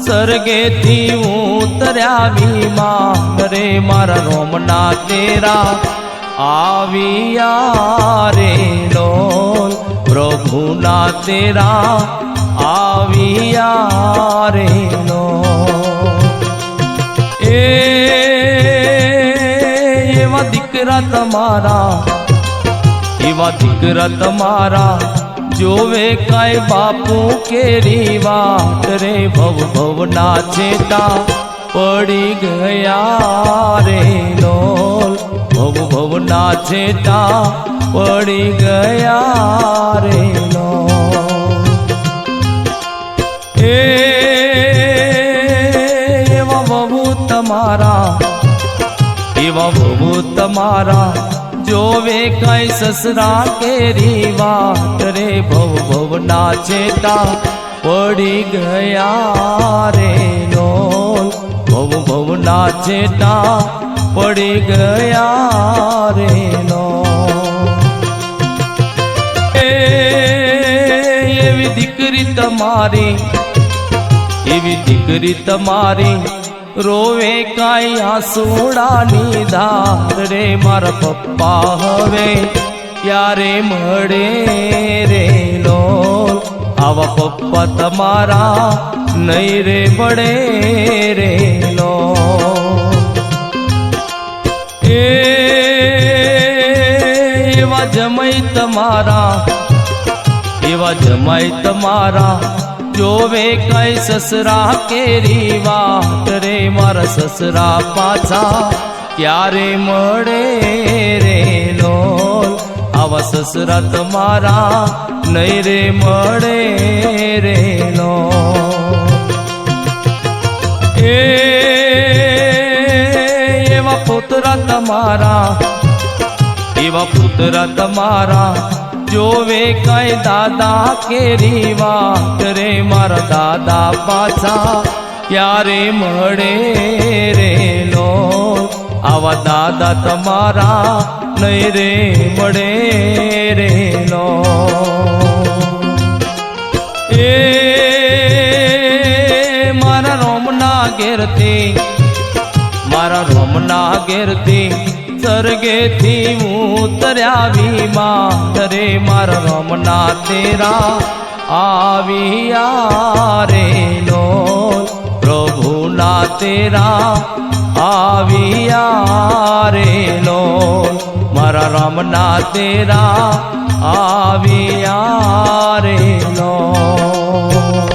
सरगे थी उतर्या विमान रे मारा रोमना तेरा आविया रे लोल प्रभु ना तेरा आविया रे लोल। एवा दीकरा तमारा एवा दीकरा तमारा जोवे काय बापू केरी वाट रे भव भव ना चेता पड़ी गया रे लोल भव भव ना चेता पड़ी गया रे लोल। एवा बबू तमारा एवा बबू तमारा जोवे कई ससरा केरी वाट रे भव भव ना चेता पड़ी गया रे लोल भव भव ना चेता पड़ी गया रे लोल। एवी दीकरी तमारी एवी दीकरी तमारी रोवे काई आसूड़ा नी धार रे मारा पप्पा हवे क्यारे मळे रे लोल आवा पप्पा तमारा नहीं रे बड़े रे लोल। एवा जमाई तमारा एवा जमाई तमारा जोवे कई ससरा केरी वाट रे मारा ससरा पाछा क्यारे मळे रे लोल आवा ससरा तमारा नहीं रे मळे रे लोल। एवा पुत्रा तमारा एवा पुत्रा तमारा जोवे कई दादा केरी वाट रे मारा दादा पाछा क्यारे मळे रे लोल आवा दादा तमारा नहीं रे मळे रे लोल। मारा रोमना घेरती मारा रोमना घेरती सरगे थी उतर्या विमान रे मारा रोमना तेरा आविया रे लोल प्रभु ना तेरा आविया रे लोल मारा रोमना तेरा आविया रे लोल।